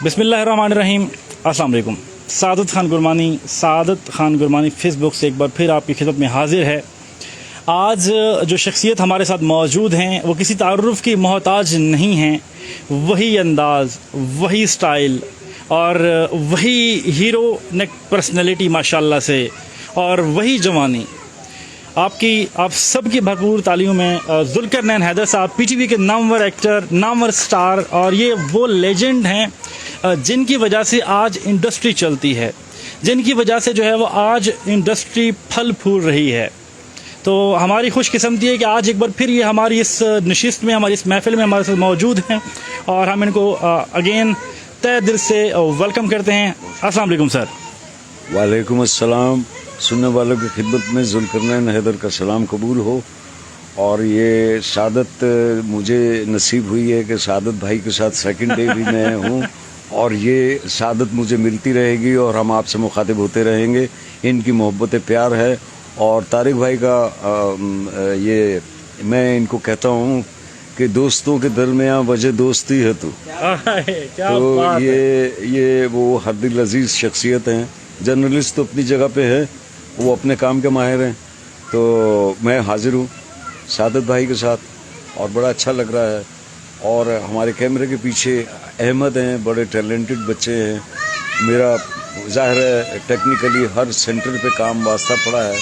बिस्मिल्लाहिर्रहमानिर्रहीम। अस्सलाम वालेकुम। सादत खान गुरमानी फेस बुक से एक बार फिर आपकी खिदमत में हाजिर है। आज जो शख्सियत हमारे साथ मौजूद हैं वो किसी तारुफ की मोहताज नहीं हैं। वही अंदाज़, वही स्टाइल और वही हीरो नेक पर्सनैलिटी माशाल्लाह से, और वही जवानी आप सबकी भरपूर तालियों में ज़ुल्करनैन हैदर साहब, पीटीवी के नामवर एक्टर, नामवर स्टार, और ये वो लेजेंड हैं जिनकी वजह से आज इंडस्ट्री चलती है, जिनकी वजह से जो है वो आज इंडस्ट्री फल फूल रही है। तो हमारी खुशकिस्मती है कि आज एक बार फिर ये हमारी इस नशिस्त में, हमारी इस महफिल में हमारे साथ मौजूद हैं, और हम इनको अगेन तहे दिल से वेलकम करते हैं। अस्सलाम वालेकुम सर। वालेकुम अस्सलाम। सुनने वालों की खिदमत में ज़ुल्करनैन हैदर का सलाम कबूल हो। और ये सादत मुझे नसीब हुई है कि सादत भाई के साथ सेकंड डे भी मैं हूँ, और ये सादत मुझे मिलती रहेगी और हम आपसे मुखातिब होते रहेंगे। इनकी मोहब्बत प्यार है, और तारिक भाई का ये मैं इनको कहता हूँ कि दोस्तों के दरमियाँ वजह दोस्ती है तो ये वो हद दिल अजीज शख्सियत हैं। जर्नलिस्ट तो अपनी जगह पे है, वो अपने काम के माहिर हैं। तो मैं हाजिर हूँ सादत भाई के साथ, और बड़ा अच्छा लग रहा है। और हमारे कैमरे के पीछे अहमद हैं, बड़े टैलेंटेड बच्चे हैं। मेरा ज़ाहिर है टेक्निकली हर सेंटर पे काम वास्ता पड़ा है,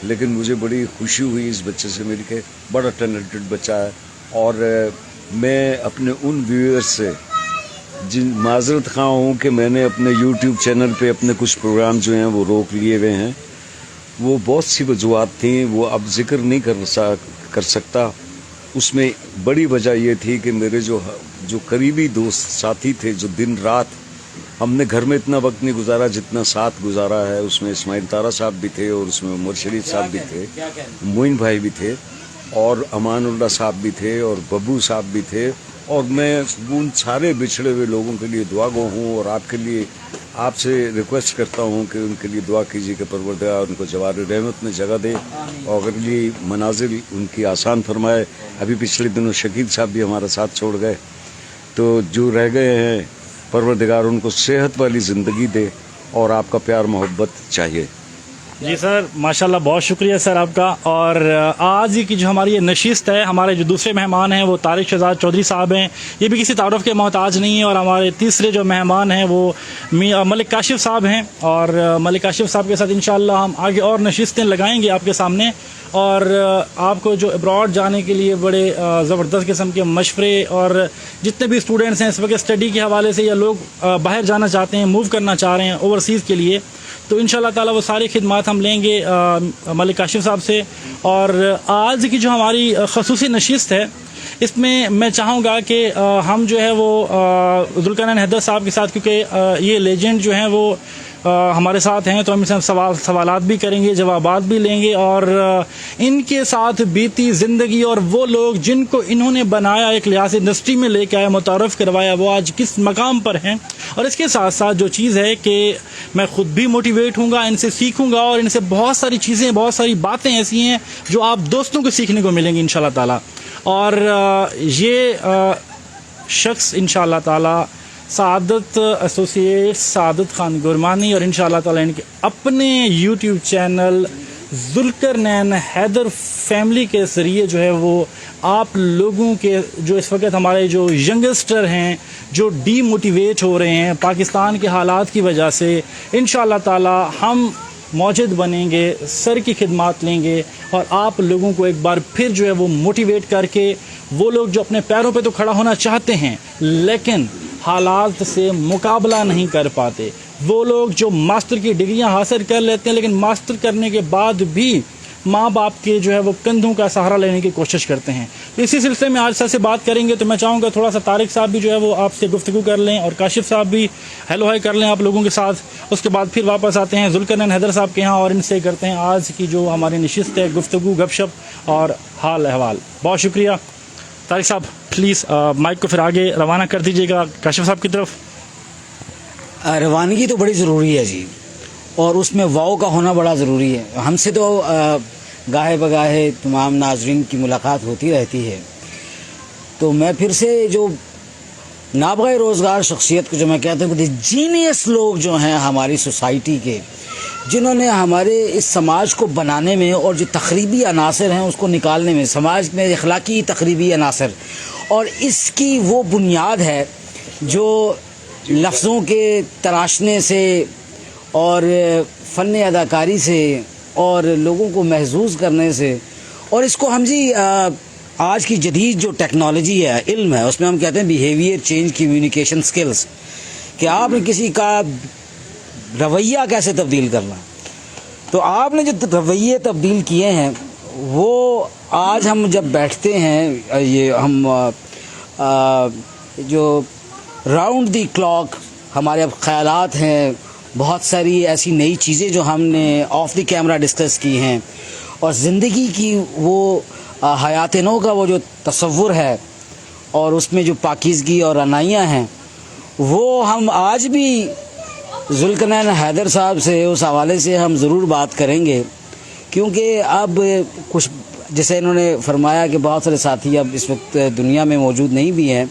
लेकिन मुझे बड़ी खुशी हुई इस बच्चे से मिल के। बड़ा टैलेंटेड बच्चा है, और मैं अपने उन व्यूअर्स से जिन माजरत खां हूँ कि मैंने अपने यूट्यूब चैनल पे अपने कुछ प्रोग्राम जो हैं वो रोक लिए हुए हैं। वो बहुत सी वजूहत थी, वो अब जिक्र नहीं कर सकता। उसमें बड़ी वजह ये थी कि मेरे जो करीबी दोस्त साथी थे, जो दिन रात हमने घर में इतना वक्त नहीं गुजारा जितना साथ गुजारा है। उसमें इस्माइल तारा साहब भी थे, और उसमें उमर शरीफ साहब भी थे, मोइन भाई भी थे, और अमानुल्लाह साहब भी थे, और बब्बू साहब भी थे। और मैं उन सारे बिछड़े हुए लोगों के लिए दुआ गो हूँ, और आपके लिए आपसे रिक्वेस्ट करता हूँ कि उनके लिए दुआ कीजिए कि परवरदिगार उनको जवार रहमत में जगह दे, और अगली मनाजिल उनकी आसान फरमाए। अभी पिछले दिनों शकील साहब भी हमारा साथ छोड़ गए, तो जो रह गए हैं परवरदिगार उनको सेहत वाली ज़िंदगी दे, और आपका प्यार मोहब्बत चाहिए। जी सर, माशाल्लाह, बहुत शुक्रिया सर आपका। और आज की जो हमारी ये नशिस्त है, हमारे जो दूसरे मेहमान हैं वो तारिक शहजाद चौधरी साहब हैं। ये भी किसी तारुफ के मोहताज नहीं है। और हमारे तीसरे जो मेहमान हैं वो मलिक काशिफ साहब हैं, और मलिक काशिफ साहब के साथ इंशाल्लाह हम आगे और नशिस्तें लगाएंगे आपके सामने। और आपको जो अब्रॉड जाने के लिए बड़े ज़बरदस्त किस्म के मशवरे, और जितने भी स्टूडेंट्स हैं इस वक्त स्टडी के हवाले से, या लोग बाहर जाना चाहते हैं, मूव करना चाह रहे हैं ओवरसीज़ के लिए, तो इंशाल्लाह ताला वो सारी खिदमात हम लेंगे मलिक काशिफ साहब से। और आज की जो हमारी ख़ुसूसी नशिस्त है, इसमें मैं चाहूँगा कि हम जो है वो ज़ुल्करनैन हैदर साहब के साथ, क्योंकि ये लेजेंड जो हैं वो हमारे साथ हैं, तो हम इनसे सवालात भी करेंगे, जवाबात भी लेंगे, और इनके साथ बीती ज़िंदगी और वो लोग जिनको इन्होंने बनाया, एक लिहाज इंडस्ट्री में लेके आया, मुतारफ़ करवाया, वो आज किस मकाम पर हैं। और इसके साथ साथ जो चीज़ है कि मैं ख़ुद भी मोटिवेट हूँगा, इनसे सीखूँगा, और इनसे बहुत सारी चीज़ें, बहुत सारी बातें ऐसी हैं जो आप दोस्तों को सीखने को मिलेंगी इंशाल्लाह ताला। और ये शख्स इंशाल्लाह ताला सादत एसोसिएट सादत खान गुरमानी, और इंशाल्लाह ताला इनके अपने YouTube channel Zulqarnain Haider family के ज़रिए जो है वो आप लोगों के, जो इस वक्त हमारे जो यंगस्टर हैं, जो डीमोटिवेट हो रहे हैं पाकिस्तान के हालात की वजह से, इंशाल्लाह ताला हम मौजूद बनेंगे, सर की खिदमात लेंगे, और आप लोगों को एक बार फिर जो है वो मोटिवेट करके, वो लोग जो अपने पैरों पे तो खड़ा होना चाहते हैं लेकिन हालात से मुकाबला नहीं कर पाते, वो लोग जो मास्टर की डिग्रियां हासिल कर लेते हैं लेकिन मास्टर करने के बाद भी माँ बाप के जो है वो कंधों का सहारा लेने की कोशिश करते हैं। तो इसी सिलसिले में आज सर से बात करेंगे। तो मैं चाहूँगा थोड़ा सा तारिक साहब भी जो है वो आपसे गुफ्तगू कर लें, और काशिफ साहब भी हेलो हाय कर लें आप लोगों के साथ। उसके बाद फिर वापस आते हैं ज़ुल्करनैन हैदर साहब के यहाँ, और इनसे करते हैं आज की जो हमारी नशिस्त है, गुफ्तगू, गपशप और हाल अहवाल। बहुत शुक्रिया तारिक साहब, प्लीज़ माइक को फिर आगे रवाना कर दीजिएगा काशिफ साहब की तरफ। रवानगी तो बड़ी ज़रूरी है जी, और उसमें वाव का होना बड़ा ज़रूरी है। हमसे तो गाहे बगाहे तमाम नाजरीन की मुलाकात होती रहती है, तो मैं फिर से जो नाबगा रोज़गार शख्सियत को जो मैं कहता हूँ, जीनियस लोग जो हैं हमारी सोसाइटी के, जिन्होंने हमारे इस समाज को बनाने में और जो तखरीबी अनासर हैं उसको निकालने में, समाज में अखलाकी तखरीबी अनासर, और इसकी वो बुनियाद है जो लफ्ज़ों के तराशने से और फ़न अदाकारी से और लोगों को महसूस करने से, और इसको हम जी आज की जदीद जो टेक्नोलॉजी है, इल्म है, उसमें हम कहते हैं बिहेवियर चेंज कम्युनिकेशन स्किल्स, कि आपने किसी का रवैया कैसे तब्दील करना। तो आपने जो रवैये तब्दील किए हैं वो आज हम जब बैठते हैं, ये हम जो राउंड दी क्लॉक हमारे अब ख़यालात हैं, बहुत सारी ऐसी नई चीज़ें जो हमने ऑफ द कैमरा डिस्कस की हैं, और ज़िंदगी की वो हयात नो का वो जो तसव्वुर है और उसमें जो पाकीज़गी और अनाइयाँ हैं, वो हम आज भी ज़ुल्करनैन हैदर साहब से उस हवाले से हम ज़रूर बात करेंगे, क्योंकि अब कुछ जैसे इन्होंने फरमाया कि बहुत सारे साथी अब इस वक्त दुनिया में मौजूद नहीं भी हैं,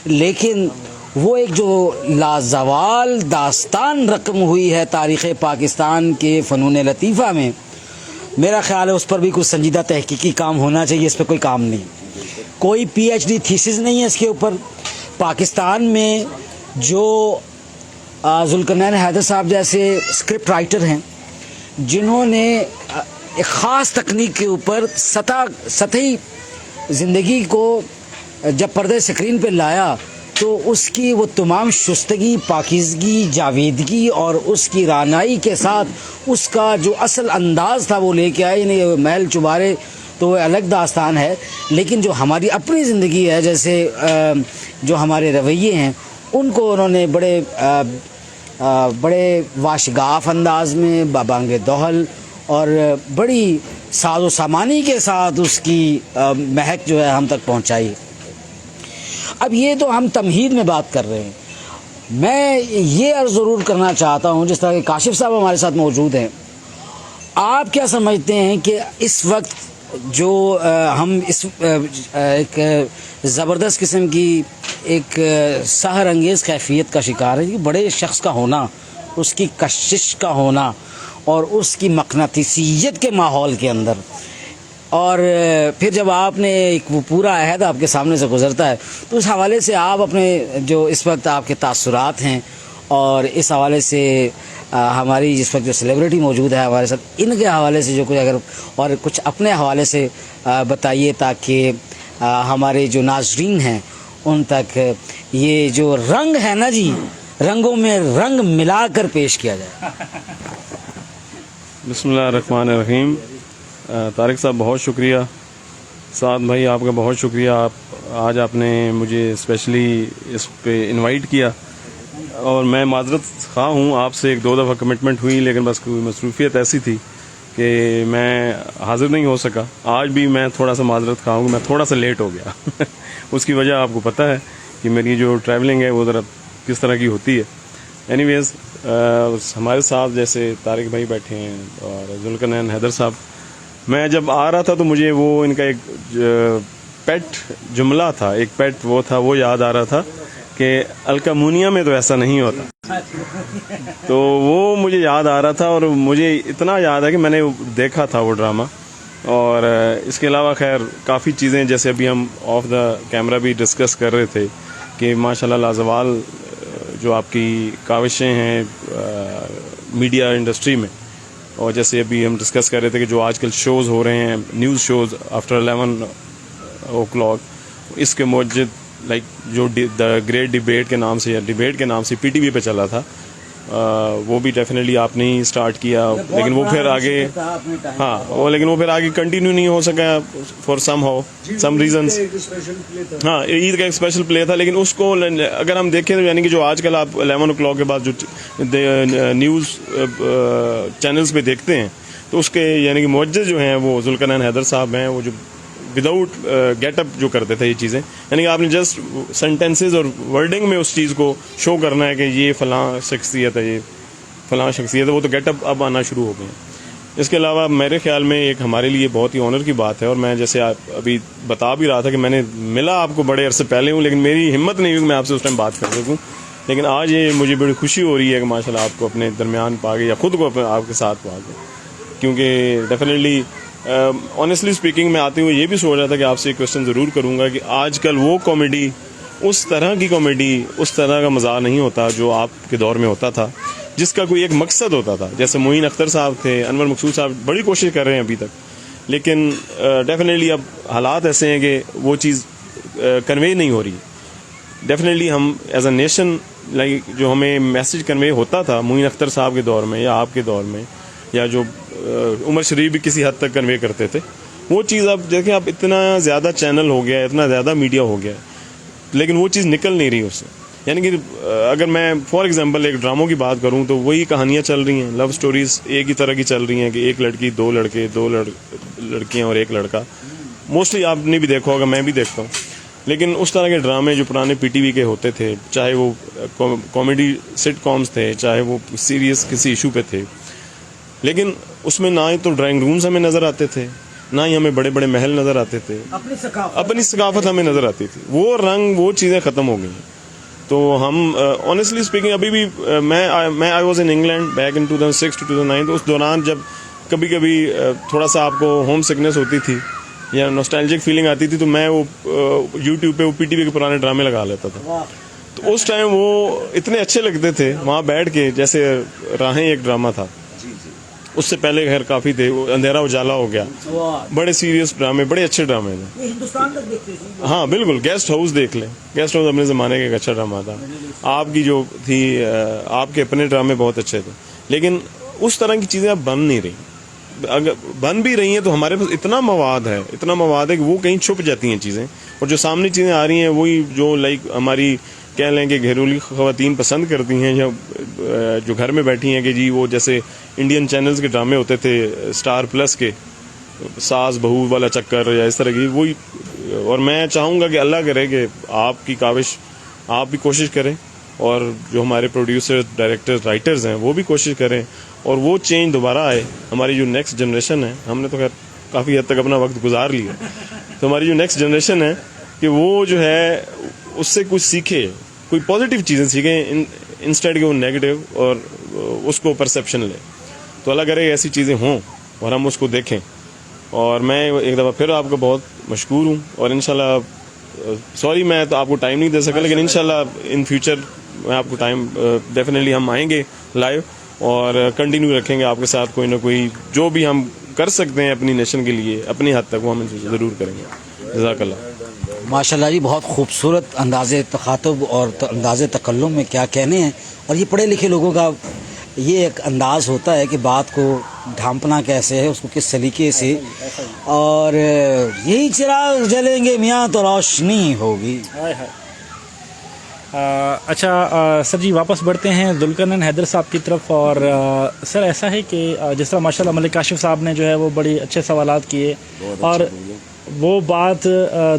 लेकिन वो एक जो लाजवाल दास्तान रकम हुई है तारीख़ पाकिस्तान के फ़नून लतीफ़ा में, मेरा ख़्याल है उस पर भी कुछ संजीदा तहकीकी काम होना चाहिए। इस पर कोई काम नहीं, कोई PhD थीसिस नहीं है इसके ऊपर। पाकिस्तान में जो ज़ुल्करनैन हैदर साहब जैसे स्क्रिप्ट राइटर हैं, जिन्होंने एक ख़ास तकनीक के ऊपर सतही ज़िंदगी को जब पर्दे स्क्रीन पे लाया तो उसकी वो तमाम शुस्तगी, पाकीज़गी, जावेदगी और उसकी रानाई के साथ उसका जो असल अंदाज़ था वो लेके आए। नहीं महल चुबारे तो वो अलग दास्तान है, लेकिन जो हमारी अपनी ज़िंदगी है, जैसे जो हमारे रवैये हैं, उनको उन्होंने बड़े वाशगाफ अंदाज में बाबांगे दोहल और बड़ी साजो सामानी के साथ उसकी महक जो है हम तक पहुंचाई। अब ये तो हम तमहीद में बात कर रहे हैं, मैं ये अर्ज़ ज़रूर करना चाहता हूँ, जिस तरह के काशिफ साहब हमारे साथ मौजूद हैं, आप क्या समझते हैं कि इस वक्त जो हम इस एक ज़बरदस्त किस्म की एक सहर अंगेज़ कैफियत का शिकार है, कि बड़े शख्स का होना, उसकी कशिश का होना और उसकी मकनातीसियत के माहौल के अंदर, और फिर जब आपने एक वो पूरा अहद आपके सामने से गुज़रता है, तो उस हवाले से आप अपने जो इस वक्त आपके तासुरात हैं, और इस हवाले से हमारी जिस वक्त जो सेलिब्रिटी मौजूद है हमारे साथ, इनके हवाले से जो कुछ अगर और कुछ अपने हवाले से बताइए, ताकि हमारे जो नाज़रीन हैं उन तक ये जो रंग है ना जी, रंगों में रंग मिलाकर पेश किया जाए। बिस्मिल्लाहिर्रहमानिर्रहीम। तारिक साहब बहुत शुक्रिया, साद भाई आपका बहुत शुक्रिया, आप आज आपने मुझे स्पेशली इस पे इनवाइट किया, और मैं माजरत खा हूँ, आपसे एक दो दफ़ा कमिटमेंट हुई, लेकिन बस कोई मसरूफियत ऐसी थी कि मैं हाज़िर नहीं हो सका। आज भी मैं थोड़ा सा माजरत खा हूँ, मैं थोड़ा सा लेट हो गया उसकी वजह आपको पता है कि मेरी जो ट्रैवलिंग है वो ज़रा किस तरह की होती है। एनीवेज़ हमारे साथ जैसे तारिक भाई बैठे हैं और ज़ुल्करनैन हैदर साहब, मैं जब आ रहा था तो मुझे वो इनका एक पेट जुमला था, एक पेट वो था, वो याद आ रहा था कि अलकामुनिया में तो ऐसा नहीं होता तो वो मुझे याद आ रहा था, और मुझे इतना याद है कि मैंने देखा था वो ड्रामा। और इसके अलावा खैर काफ़ी चीज़ें, जैसे अभी हम ऑफ द कैमरा भी डिस्कस कर रहे थे कि माशाल्लाह लाजवाल जो आपकी काविशें हैं मीडिया इंडस्ट्री में, और जैसे अभी हम डिस्कस कर रहे थे कि जो आजकल शोज़ हो रहे हैं, न्यूज़ शोज़ आफ्टर 11 o'clock, इसके मौजूद लाइक जो द ग्रेट डिबेट के नाम से या डिबेट के नाम से PTV पे चला था, वो भी डेफिनेटली आपने ही स्टार्ट किया, लेकिन वो फिर आगे लेकिन वो फिर आगे कंटिन्यू नहीं हो सका फॉर सम रीजंस। हाँ, ईद का एक स्पेशल प्ले था, लेकिन उसको अगर हम देखें तो यानी कि जो आजकल आप 11 o'clock के बाद जो न्यूज़ चैनल्स पे देखते हैं, तो उसके यानी कि मुअज्जिज़ जो हैं वो ज़ुल्करनैन हैदर साहब हैं, वो जो विदाउट गेटअप जो करते थे ये चीज़ें, यानी कि आपने जस्ट सेंटेंसेस और वर्डिंग में उस चीज़ को शो करना है कि ये फ़लाँ शख्सियत है, ये फ़लाँ शख्सियत है, वो तो गेटअप अब आना शुरू हो गए हैं। اس کے علاوہ میرے خیال میں ایک ہمارے لیے بہت ہی آنر کی بات ہے, اور میں جیسے آپ ابھی بتا بھی رہا تھا کہ میں نے ملا آپ کو بڑے عرصے پہلے ہوں, لیکن میری ہمت نہیں ہوئی کہ میں آپ سے اس ٹائم بات کر سکوں, لیکن آج یہ مجھے بڑی خوشی ہو رہی ہے کہ ماشاءاللہ آپ کو اپنے درمیان پا کے, یا خود کو آپ کے ساتھ پا کے, کیونکہ ڈیفینیٹلی آنیسٹلی اسپیکنگ میں آتے ہوئے یہ بھی سوچ رہا تھا کہ آپ سے ایک کوشچن ضرور کروں گا کہ آج کل وہ کامیڈی, اس طرح کی کامیڈی, اس طرح کا مزاح نہیں ہوتا جو آپ کے دور میں ہوتا تھا, جس کا کوئی ایک مقصد ہوتا تھا. جیسے معین اختر صاحب تھے, انور مقصود صاحب بڑی کوشش کر رہے ہیں ابھی تک, لیکن ڈیفینیٹلی اب حالات ایسے ہیں کہ وہ چیز کنوے نہیں ہو رہی. ڈیفینیٹلی ہم ایز اے نیشن لائک جو ہمیں میسج کنوے ہوتا تھا معین اختر صاحب کے دور میں یا آپ کے دور میں, یا جو عمر شریف بھی کسی حد تک کنوے کرتے تھے, وہ چیز اب دیکھیں اب اتنا زیادہ چینل ہو گیا ہے, اتنا زیادہ میڈیا ہو گیا ہے, لیکن وہ چیز نکل نہیں رہی اس سے. یعنی کہ اگر میں فار ایگزامپل ایک ڈراموں کی بات کروں تو وہی کہانیاں چل رہی ہیں, لو سٹوریز ایک ہی طرح کی چل رہی ہیں کہ ایک لڑکی, دو لڑکے, دو لڑکیاں اور ایک لڑکا. موسٹلی آپ نے بھی دیکھا ہوگا, میں بھی دیکھتا ہوں. لیکن اس طرح کے ڈرامے جو پرانے پی ٹی وی کے ہوتے تھے, چاہے وہ کامیڈی سٹ کامز تھے, چاہے وہ سیریس کسی ایشو پہ تھے, لیکن اس میں نہ ہی تو ڈرائنگ رومز ہمیں نظر آتے تھے, نہ ہی ہمیں بڑے بڑے محل نظر آتے تھے, اپنی ثقافت ہمیں نظر آتی تھی. وہ رنگ, وہ چیزیں ختم ہو گئی. تو ہم آنیسٹلی اسپیکنگ ابھی بھی میں I was in England back in 2006 to 2009, تو اس دوران جب کبھی کبھی تھوڑا سا آپ کو ہوم سکنس ہوتی تھی یا نوسٹالجک فیلنگ آتی تھی, تو میں وہ یوٹیوب پہ وہ پی ٹی وی کے پرانے ڈرامے لگا لیتا تھا. تو اس ٹائم وہ اتنے اچھے لگتے تھے وہاں بیٹھ کے. جیسے راہیں ایک ڈرامہ تھا, اس سے پہلے خیر کافی تھے, وہ اندھیرا اجالا ہو گیا, بڑے سیریس ڈرامے, بڑے اچھے ڈرامے تھے. ہاں بالکل, گیسٹ ہاؤس دیکھ لیں, گیسٹ ہاؤس اپنے زمانے کا ایک اچھا ڈرامہ تھا. آپ کی جو تھی, آپ کے اپنے ڈرامے بہت اچھے تھے, لیکن اس طرح کی چیزیں اب بن نہیں رہی. اگر بن بھی رہی ہیں تو ہمارے پاس اتنا مواد ہے کہ وہ کہیں چھپ جاتی ہیں چیزیں, اور جو سامنے چیزیں آ رہی ہیں وہی جو لائک ہماری کہہ لیں کہ گھریلو خواتین پسند کرتی ہیں, یا جو گھر میں بیٹھی ہیں کہ جی وہ جیسے انڈین چینلز کے ڈرامے ہوتے تھے اسٹار پلس کے, ساس بہو والا چکر یا اس طرح کی, وہی. اور میں چاہوں گا کہ اللہ کرے کہ آپ کی کاوش, آپ بھی کوشش کریں, اور جو ہمارے پروڈیوسر, ڈائریکٹر, رائٹرز ہیں وہ بھی کوشش کریں, اور وہ چینج دوبارہ آئے. ہماری جو نیکسٹ جنریشن ہے, ہم نے تو خیر کافی حد تک اپنا وقت گزار لیا, تو ہماری جو نیکسٹ جنریشن ہے کہ وہ جو ہے اس سے کچھ سیکھے, کوئی پازیٹیو چیزیں سیکھیں انسٹیڈ کہ وہ نیگیٹو, اور اس کو پرسیپشن لیں. تو اللہ کرے ایسی چیزیں ہوں اور ہم اس کو دیکھیں. اور میں ایک دفعہ پھر آپ کا بہت مشکور ہوں, اور انشاءاللہ سوری میں تو آپ کو ٹائم نہیں دے سکا, لیکن انشاءاللہ ان فیوچر میں آپ کو ٹائم ڈیفینیٹلی ہم آئیں گے لائیو, اور کنٹینیو رکھیں گے آپ کے ساتھ کوئی نہ کوئی, جو بھی ہم کر سکتے ہیں اپنی نیشن کے لیے اپنی حد تک وہ ہم ضرور کریں گے. جزاک اللہ. ماشاءاللہ جی, بہت خوبصورت انداز تخاطب اور انداز تکلم میں کیا کہنے ہیں. اور یہ پڑھے لکھے لوگوں کا یہ ایک انداز ہوتا ہے کہ بات کو ڈھانپنا کیسے ہے, اس کو کس سلیقے سے, اور یہی چراغ جلیں گے میاں تو روشنی ہوگی. اچھا سر جی, واپس بڑھتے ہیں ذوالقرنین حیدر صاحب کی طرف. اور سر ایسا ہے کہ جس طرح ماشاءاللہ ملک کاشف صاحب نے جو ہے وہ بڑی اچھے سوالات کیے, اور وہ بات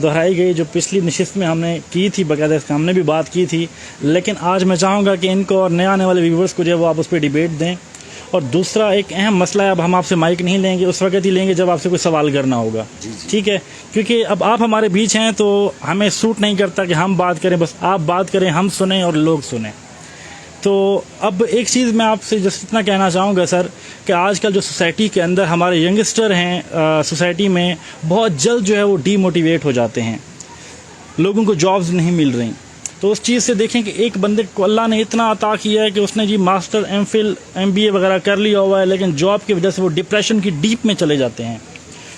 دہرائی گئی جو پچھلی نشست میں ہم نے کی تھی, باقاعدہ ہم نے بھی بات کی تھی. لیکن آج میں چاہوں گا کہ ان کو اور نئے آنے والے ویورز کو جو ہے وہ آپ اس پہ ڈیبیٹ دیں. اور دوسرا ایک اہم مسئلہ ہے, اب ہم آپ سے مائک نہیں لیں گے, اس وقت ہی لیں گے جب آپ سے کوئی سوال کرنا ہوگا. ٹھیک ہے, کیونکہ اب آپ ہمارے بیچ ہیں تو ہمیں سوٹ نہیں کرتا کہ ہم بات کریں, بس آپ بات کریں, ہم سنیں اور لوگ سنیں. تو اب ایک چیز میں آپ سے جس اتنا کہنا چاہوں گا سر, کہ آج کل جو سوسائٹی کے اندر ہمارے ینگسٹر ہیں, سوسائٹی میں بہت جلد جو ہے وہ ڈی موٹیویٹ ہو جاتے ہیں, لوگوں کو جابز نہیں مل رہی. تو اس چیز سے دیکھیں کہ ایک بندے کو اللہ نے اتنا عطا کیا ہے کہ اس نے جی master, M Phil, M B A وغیرہ کر لیا ہوا ہے, لیکن جاب کی وجہ سے وہ ڈپریشن کی ڈیپ میں چلے جاتے ہیں,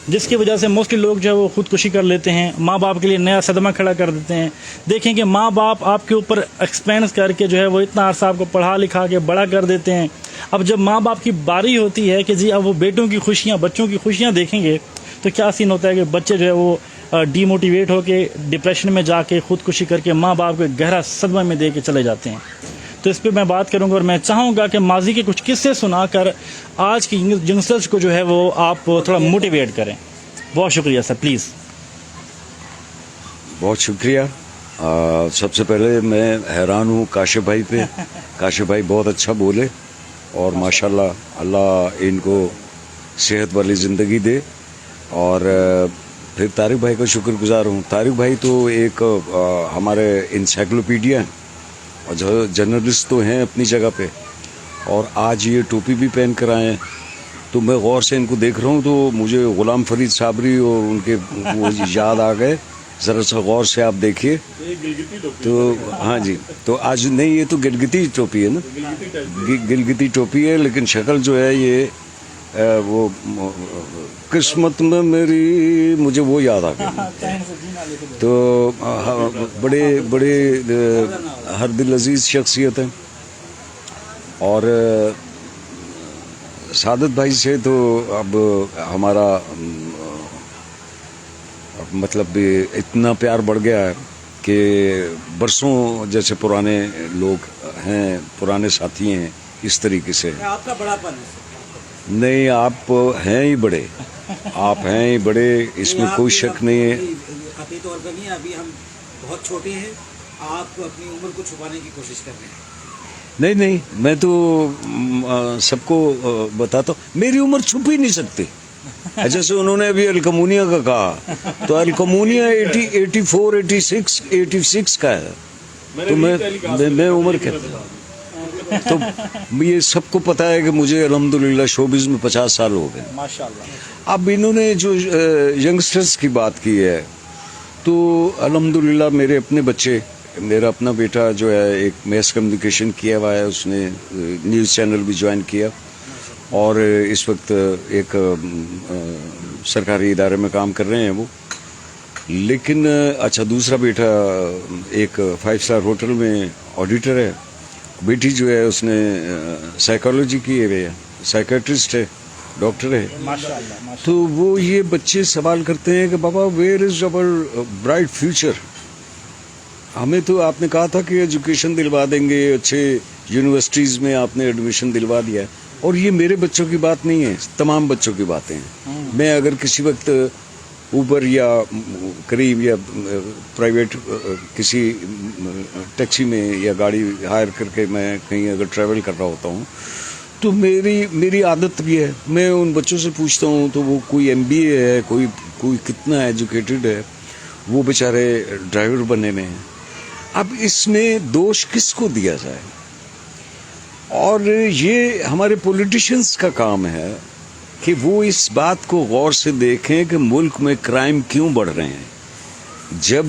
جس کی وجہ سے موسٹلی لوگ جو ہے وہ خودکشی کر لیتے ہیں, ماں باپ کے لیے نیا صدمہ کھڑا کر دیتے ہیں. دیکھیں کہ ماں باپ آپ کے اوپر ایکسپینس کر کے جو ہے وہ اتنا عرصہ آپ کو پڑھا لکھا کے بڑا کر دیتے ہیں. اب جب ماں باپ کی باری ہوتی ہے کہ جی اب وہ بیٹوں کی خوشیاں, بچوں کی خوشیاں دیکھیں گے, تو کیا سین ہوتا ہے کہ بچے جو ہے وہ ڈی موٹیویٹ ہو کے ڈپریشن میں جا کے خودکشی کر کے ماں باپ کو گہرا صدمہ میں دے کے چلے جاتے ہیں. تو اس پہ میں بات کروں گا, اور میں چاہوں گا کہ ماضی کے کچھ قصے سنا کر آج کی ینگسٹرز کو جو ہے وہ آپ تھوڑا موٹیویٹ کریں. بہت شکریہ سر, پلیز. بہت شکریہ. سب سے پہلے میں حیران ہوں کاشف بھائی پہ. کاشف بھائی بہت اچھا بولے, اور ماشاءاللہ اللہ ان کو सेहत वाली ज़िंदगी दे। और फिर तारिक भाई का शुक्रगुजार हूँ। तारिक भाई तो एक हमारे इंसाइक्लोपीडिया हैं और जो जर्नलिस्ट तो हैं अपनी जगह पे, और आज ये टोपी भी पहन कर आए हैं। तो मैं गौर से इनको देख रहा हूँ तो मुझे गुलाम फरीद साबरी और उनके वो याद आ गए। ज़रा सा गौर से आप देखिए तो हाँ जी, तो आज नहीं, ये तो गिलगिती टोपी है ना, गिलगिती टोपी है, लेकिन शक्ल जो है ये वो किस्मत में मेरी, मुझे वो याद आ गई। तो बड़े बड़े हर दिल अजीज शख्सियत हैं। और सादत भाई से तो अब हमारा मतलब इतना प्यार बढ़ गया है कि बरसों जैसे पुराने लोग हैं, पुराने साथी हैं, इस तरीके से। आपका बड़ापन है। नहीं, आप हैं ही बड़े, आप हैं ही बड़े, इसमें कोई शक नहीं है। कतई तौर पर नहीं, अभी हम बहुत छोटे हैं, आप अपनी उम्र को छुपाने की कोशिश कर रहे हैं। नहीं नहीं, मैं तो सबको बताता हूँ, मेरी उम्र छुप ही नहीं सकती। जैसे उन्होंने अभी अल्कमूनिया का कहा, तो अल्कमूनिया 84, 86 का है, तो मैं उम्र क्या, तो ये सबको पता है कि मुझे अल्हम्दुलिल्लाह शोबिज़ में 50 साल हो गए माशाल्लाह। अब इन्होंने जो यंगस्टर्स की बात की है, तो अल्हम्दुलिल्लाह मेरे अपने बच्चे, मेरा अपना बेटा जो है एक मैस कम्युनिकेशन किया हुआ है, उसने न्यूज़ चैनल भी ज्वाइन किया और इस वक्त एक सरकारी इदारे में काम कर रहे हैं वो। लेकिन अच्छा, दूसरा बेटा एक 5 स्टार होटल में ऑडिटर है। बेटी जो है उसने साइकोलॉजी की है, साइकेट्रिस्ट है, डॉक्टर है माशाल्लाह। तो वो ये बच्चे सवाल करते हैं कि बाबा where is our bright future. हमें तो आपने कहा था कि एजुकेशन दिलवा देंगे, अच्छे यूनिवर्सिटीज़ में आपने एडमिशन दिलवा दिया, और ये मेरे बच्चों की बात नहीं है, तमाम बच्चों की बातें हैं। मैं अगर किसी वक्त ऊबर या करीब या प्राइवेट किसी टैक्सी में या गाड़ी हायर करके मैं कहीं अगर ट्रैवल कर रहा होता हूँ, तो मेरी आदत भी है, मैं उन बच्चों से पूछता हूँ, तो वो कोई MBA है, कोई कितना एजुकेटेड है, वो बेचारे ड्राइवर बनने में हैं। अब इसमें दोष किसको दिया जाए? और ये हमारे पॉलिटिशियंस का काम है कि वो इस बात को गौर से देखें कि मुल्क में क्राइम क्यों बढ़ रहे हैं। जब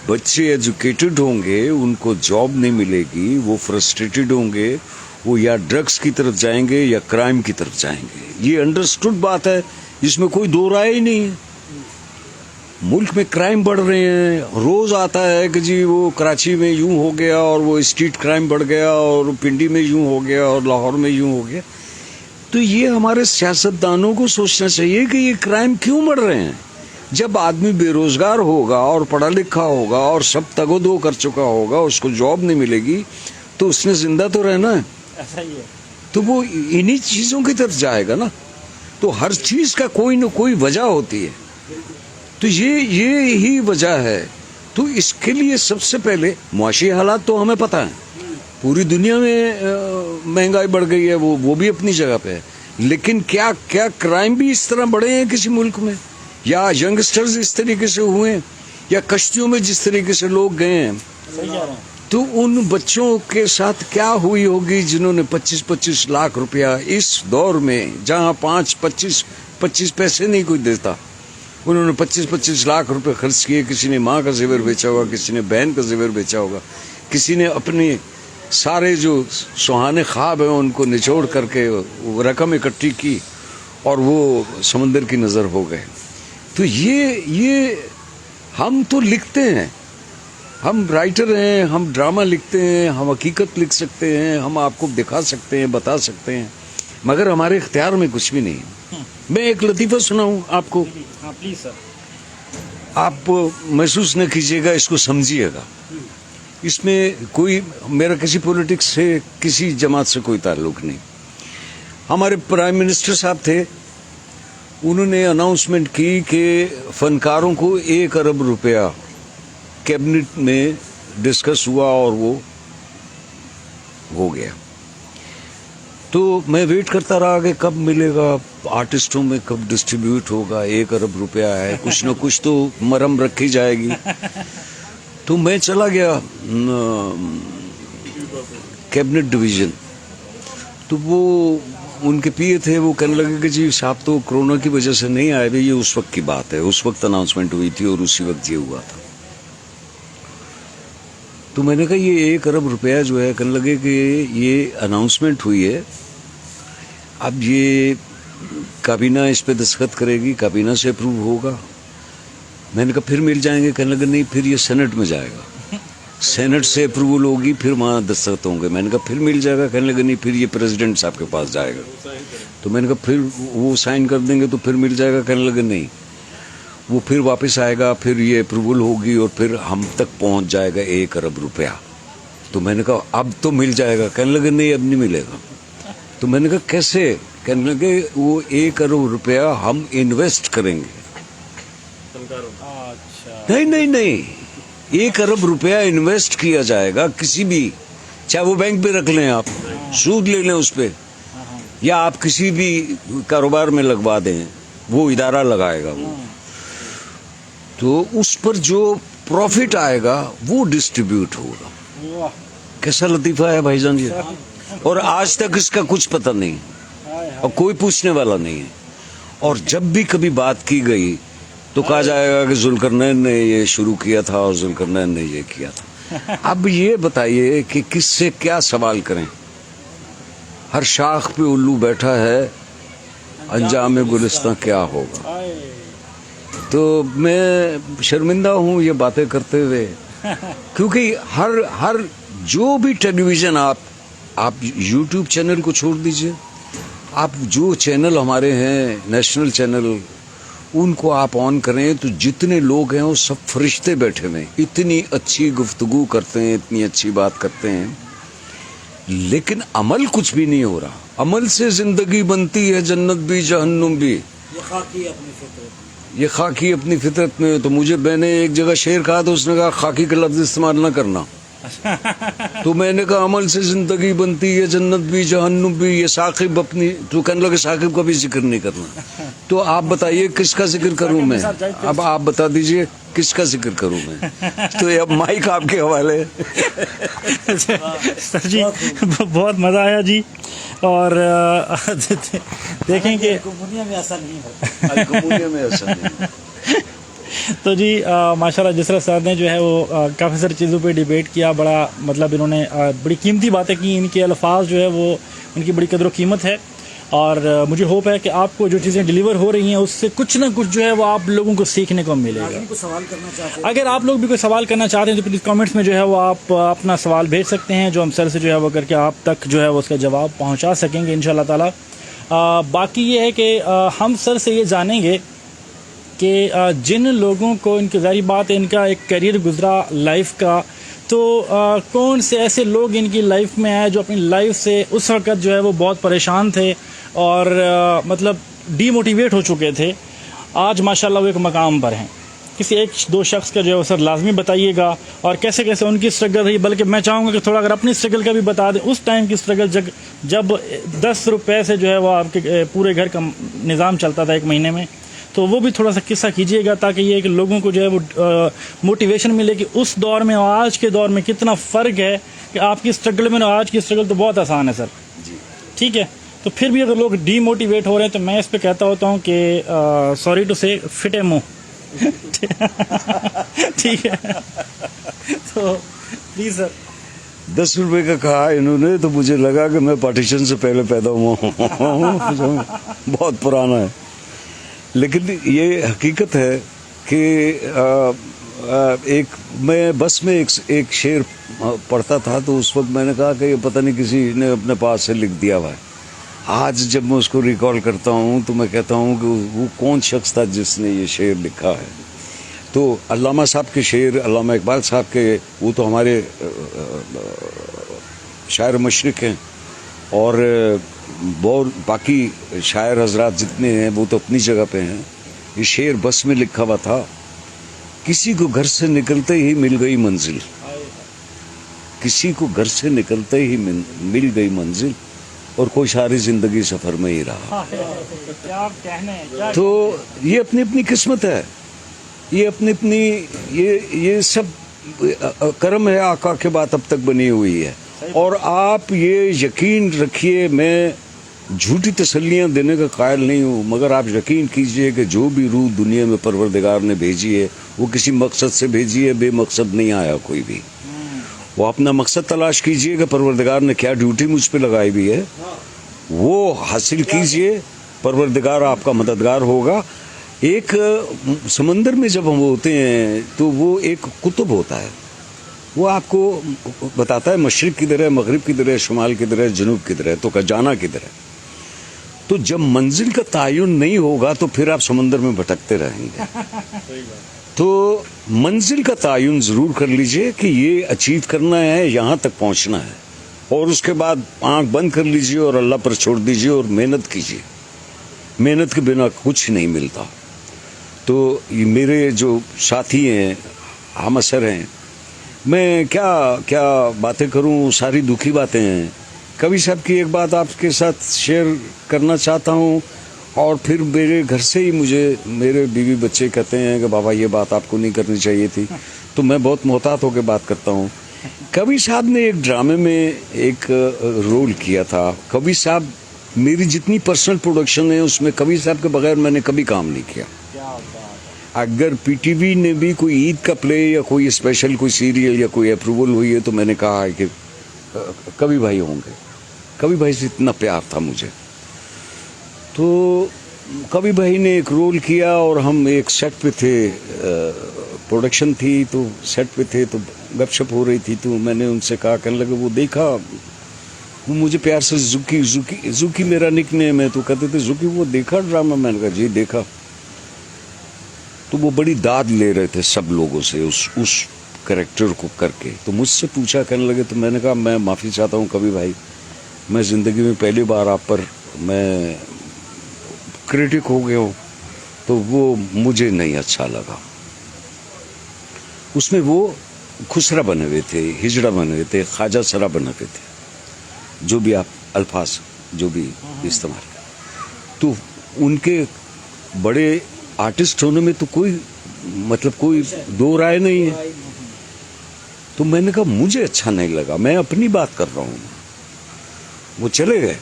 बच्चे एजुकेटेड होंगे, उनको जॉब नहीं मिलेगी, वो फ्रस्ट्रेटेड होंगे, वो या ड्रग्स की तरफ जाएंगे या क्राइम की तरफ जाएंगे। ये अंडरस्टूड बात है, इसमें कोई दो राय ही नहीं है। मुल्क में क्राइम बढ़ रहे हैं, रोज आता है कि जी वो कराची में यूं हो गया और वो स्ट्रीट क्राइम बढ़ गया और पिंडी में यूं हो गया और लाहौर में यूं हो गया। तो ये हमारे सियासतदानों को सोचना चाहिए कि ये क्राइम क्यों बढ़ रहे हैं। जब आदमी बेरोजगार होगा और पढ़ा लिखा होगा और सब तगोदो कर चुका होगा, उसको जॉब नहीं मिलेगी, तो उसने जिंदा तो रहना है, ऐसा ही है। तो वो इन्हीं चीजों की तरफ जाएगा ना। तो हर चीज का कोई न कोई वजह होती है, तो ये ही वजह है। तो इसके लिए सबसे पहले मुआशी हालात तो हमें पता है, पूरी दुनिया में महंगाई बढ़ गई है, वो भी अपनी जगह पे है। लेकिन क्या क्राइम भी इस तरह बढ़े हैं किसी मुल्क में, या यंगस्टर्स इस तरीके से हुए हैं, या कश्तियों में जिस तरीके से लोग गए हैं, तो उन बच्चों के साथ क्या हुई होगी जिन्होंने 25-25 लाख रुपया इस दौर में, जहां 25 पैसे नहीं कोई देता, उन्होंने 25 लाख रुपए खर्च किए। किसी ने माँ का जेवर बेचा होगा, किसी ने बहन का जेवर बेचा होगा, किसी ने अपने सारे जो सुहाने ख्वाब हैं उनको निचोड़ करके वो रकम इकट्ठी की और वो समंदर की नज़र हो गए। तो ये हम तो लिखते हैं, हम राइटर हैं, हम ड्रामा लिखते हैं, हम हकीकत लिख सकते हैं, हम आपको दिखा सकते हैं, बता सकते हैं, मगर हमारे इख्तियार में कुछ भी नहीं है। मैं एक लतीफ़ा सुनाऊं आपको, हाँ प्लीज सर। आप महसूस न कीजिएगा, इसको समझिएगा। इसमें कोई मेरा किसी पॉलिटिक्स से, किसी जमात से कोई ताल्लुक नहीं। हमारे प्राइम मिनिस्टर साहब थे, उन्होंने अनाउंसमेंट की कि फनकारों को 1 अरब रुपया कैबिनेट में डिस्कस हुआ और वो हो गया। तो मैं वेट करता रहा कि कब मिलेगा, आर्टिस्टों में कब डिस्ट्रीब्यूट होगा, 1 अरब रुपया है, कुछ न कुछ तो मरहम रखी जाएगी। तो मैं चला गया कैबिनेट डिवीजन, तो वो उनके पीए थे, वो कहने लगे कि जी साहब तो कोरोना की वजह से नहीं आए। ये उस वक्त की बात है, उस वक्त अनाउंसमेंट हुई थी और उसी वक्त ये हुआ था। तो मैंने कहा ये 1 अरब रुपया जो है, कहने लगे कि ये अनाउंसमेंट हुई है, अब ये काबीना इस पे दस्तखत करेगी, काबीना से अप्रूव होगा। मैंने कहा फिर मिल जाएंगे, कहने लगे नहीं फिर ये सेनेट में जाएगा, सेनेट से अप्रूवल होगी फिर वहाँ दस्तखत होंगे। मैंने कहा फिर मिल जाएगा, कहने लगे नहीं फिर ये प्रेसिडेंट साहब के पास जाएगा। तो मैंने कहा फिर वो साइन कर देंगे तो फिर मिल जाएगा, कहने लगे नहीं वो फिर वापस आएगा, फिर ये अप्रूवल होगी और फिर हम तक पहुंच जाएगा 1 अरब रुपया। तो मैंने कहा अब तो मिल जाएगा, कहने लगे नहीं अब नहीं मिलेगा। तो मैंने कहा कैसे, कहने लगे वो 1 अरब रुपया हम इन्वेस्ट करेंगे। नहीं नहीं नहीं, 1 अरब रुपया इन्वेस्ट किया जाएगा किसी भी, चाहे वो बैंक पे रख लें आप, सूद ले लें उस पे, या आप किसी भी कारोबार में लगवा दें, वो इदारा लगाएगा वो, तो उस पर जो प्रॉफिट आएगा वो डिस्ट्रीब्यूट होगा। कैसा लतीफा है भाईजान जी। और आज तक इसका कुछ पता नहीं और कोई पूछने वाला नहीं है। और जब भी कभी बात की गई तो कहा जाएगा कि जुल्करनैन ने ये शुरू किया था और जुल्करनैन ने ये किया था। अब ये बताइए कि किससे क्या सवाल करें। हर शाख पे उल्लू बैठा है, अंजाम गुलिस्तां क्या होगा। तो मैं शर्मिंदा हूँ ये बातें करते हुए, क्योंकि हर जो भी टेलीविजन आप यूट्यूब चैनल को छोड़ दीजिए, आप जो चैनल हमारे हैं नेशनल चैनल, उनको आप ऑन करें तो जितने लोग हैं वो सब फरिश्ते बैठे हुए, इतनी अच्छी गुफ्तगू करते हैं, इतनी अच्छी बात करते हैं, लेकिन अमल कुछ भी नहीं हो रहा। अमल से जिंदगी बनती है, जन्नत भी जहन्नुम भी, ये खाकी अपनी फितरत में। तो मैंने एक जगह शेर कहा तो उसने कहा खाकी का लफ्ज इस्तेमाल ना करना। तो मैंने कहा अमल से जिंदगी बनती है, जन्नत भी जहन्नुम भी, ये साकिब अपनी, तो कहने लगे साकिब का भी जिक्र नहीं करना। तो आप बताइए किसका जिक्र करूं मैं, अब आप बता दीजिए किसका जिक्र करूं मैं। तो अब माइक आपके हवाले। सर जी बहुत मज़ा आया जी, और देखेंगे दुनिया में ऐसा नहीं है। अलकमुनिया में ऐसा नहीं। तो जी माशाल्लाह जिस तरह सर ने जो है वो काफ़ी सारी चीज़ों पे डिबेट किया, बड़ा मतलब इन्होंने बड़ी कीमती बातें की, इनके अल्फाज जो है वो उनकी बड़ी कदर कीमत है। और मुझे होप है कि आपको जो चीज़ें डिलीवर हो रही हैं उससे कुछ ना कुछ जो है वो आप लोगों को सीखने को मिलेगा। सवाल करना चाहते हैं, अगर आप लोग भी कोई सवाल करना चाहते हैं तो प्लीज़ कमेंट्स में जो है वो आप अपना सवाल भेज सकते हैं, जो हम सर से जो है वो करके आप तक जो है वो उसका जवाब पहुंचा सकेंगे इंशाल्लाह ताला। बाकी ये है कि हम सर से ये जानेंगे कि जिन लोगों को, इनकी ज़ाहिर बात है इनका एक करियर गुजरा लाइफ का, तो कौन से ऐसे लोग इनकी लाइफ में आए जो अपनी लाइफ से उस वक्त जो है वो बहुत परेशान थे और मतलब डीमोटिवेट हो चुके थे, आज माशाल्लाह वो एक मकाम पर हैं। किसी 1-2 शख्स का जो है वो सर लाजमी बताइएगा और कैसे कैसे उनकी स्ट्रगल रही। बल्कि मैं चाहूँगा कि थोड़ा अगर अपनी स्ट्रगल का भी बता दें, उस टाइम की स्ट्रगल जब 10 रुपये से जो है वो आपके पूरे घर का निज़ाम चलता था 1 महीने में, तो वो भी थोड़ा सा किस्सा कीजिएगा ताकि ये कि लोगों को जो है वो मोटिवेशन मिले कि उस दौर में और आज के दौर में कितना फ़र्क है, कि आपकी स्ट्रगल में और आज की स्ट्रगल तो बहुत आसान है सर। ठीक है, तो फिर भी अगर लोग डीमोटिवेट हो रहे हैं तो मैं इस पे कहता होता हूँ कि सॉरी टू से फिटे मुँह। ठीक है, तो प्लीज़ सर। 10 रुपए का कहा इन्होंने तो मुझे लगा कि मैं पार्टीशन से पहले पैदा हुआ हूँ। बहुत पुराना है, लेकिन ये हकीकत है कि मैं बस में एक शेर पढ़ता था तो उस वक्त मैंने कहा कि ये पता नहीं किसी ने अपने पास से लिख दिया हुआ है। आज जब मैं उसको रिकॉल करता हूँ तो मैं कहता हूँ कि वो कौन शख्स था जिसने ये शेर लिखा है। तो अल्लामा साहब के शेर, अल्लामा इकबाल साहब के, वो तो हमारे शायर मशरिक हैं, और बहुत बाकी शायर हजरात जितने हैं वो तो अपनी जगह पे हैं। ये शेर बस में लिखा हुआ था, किसी को घर से निकलते ही मिल गई मंजिल, किसी को घर से निकलते ही मिल गई मंजिल, اور کوئی ساری زندگی سفر میں ہی رہا. کیا کہنے کیا تو یہ اپنی اپنی قسمت ہے, یہ اپنی اپنی یہ سب کرم ہے آقا کے بعد اب تک بنی ہوئی ہے. اور آپ یہ یقین رکھیے, میں جھوٹی تسلیاں دینے کا قائل نہیں ہوں, مگر آپ یقین کیجئے کہ جو بھی روح دنیا میں پروردگار نے بھیجی ہے وہ کسی مقصد سے بھیجی ہے, بے مقصد نہیں آیا کوئی بھی. وہ اپنا مقصد تلاش کیجئے کہ پروردگار نے کیا ڈیوٹی مجھ پہ لگائی ہوئی ہے, وہ حاصل کیجئے, پروردگار آپ کا مددگار ہوگا. ایک سمندر میں جب ہم ہوتے ہیں تو وہ ایک قطب ہوتا ہے, وہ آپ کو بتاتا ہے مشرق کدھر ہے, مغرب کدھر ہے, شمال کدھر ہے, جنوب کدھر ہے, تو جانا کدھر ہے. تو جب منزل کا تعین نہیں ہوگا تو پھر آپ سمندر میں بھٹکتے رہیں گے. تو منزل کا تعین ضرور کر لیجئے کہ یہ اچیو کرنا ہے, یہاں تک پہنچنا ہے, اور اس کے بعد آنکھ بند کر لیجئے اور اللہ پر چھوڑ دیجئے اور محنت کیجئے. محنت کے بنا کچھ نہیں ملتا. تو یہ میرے جو ساتھی ہیں, ہم اثر ہیں, میں کیا باتیں کروں, ساری دکھی باتیں ہیں. کبھی صاحب کی ایک بات آپ کے ساتھ شیئر کرنا چاہتا ہوں, اور پھر میرے گھر سے ہی مجھے میرے بیوی بچے کہتے ہیں کہ بابا یہ بات آپ کو نہیں کرنی چاہیے تھی, تو میں بہت محتاط ہو کے بات کرتا ہوں. کبھی صاحب نے ایک ڈرامے میں ایک رول کیا تھا. کبھی صاحب میری جتنی پرسنل پروڈکشن ہے اس میں کبھی صاحب کے بغیر میں نے کبھی کام نہیں کیا. اگر پی ٹی وی نے بھی کوئی عید کا پلے یا کوئی اسپیشل کوئی سیریل یا کوئی اپروول ہوئی ہے تو میں نے کہا ہے کہ کبھی بھائی ہوں گے. کبھی بھائی سے اتنا پیار تھا مجھے. تو کبھی بھائی نے ایک رول کیا اور ہم ایک سیٹ پہ تھے, پروڈکشن تھی تو سیٹ پہ تھے, تو گپ شپ ہو رہی تھی. تو میں نے ان سے کہا, کہنے لگے وہ دیکھا, وہ مجھے پیار سے زوکی میرا نک نیم ہے, تو کہتے تھے زوکی وہ دیکھا ڈرامہ. میں نے کہا جی دیکھا. تو وہ بڑی داد لے رہے تھے سب لوگوں سے اس کریکٹر کو کر کے. تو مجھ سے پوچھا, کہنے لگے, تو میں نے کہا میں معافی چاہتا ہوں کبھی بھائی, میں زندگی میں پہلی بار آپ پر میں کریٹک ہو گیا ہوں, تو وہ مجھے نہیں اچھا لگا. اس میں وہ خسرا بنے ہوئے تھے, ہجڑا بنے ہوئے تھے, خواجہ سرا بنے ہوئے تھے, جو بھی آپ الفاظ جو بھی استعمال کریں. تو ان کے بڑے آرٹسٹ ہونے میں تو کوئی مطلب کوئی دو رائے نہیں ہے. تو میں نے کہا مجھے اچھا نہیں لگا, میں اپنی بات کر رہا ہوں. وہ چلے گئے,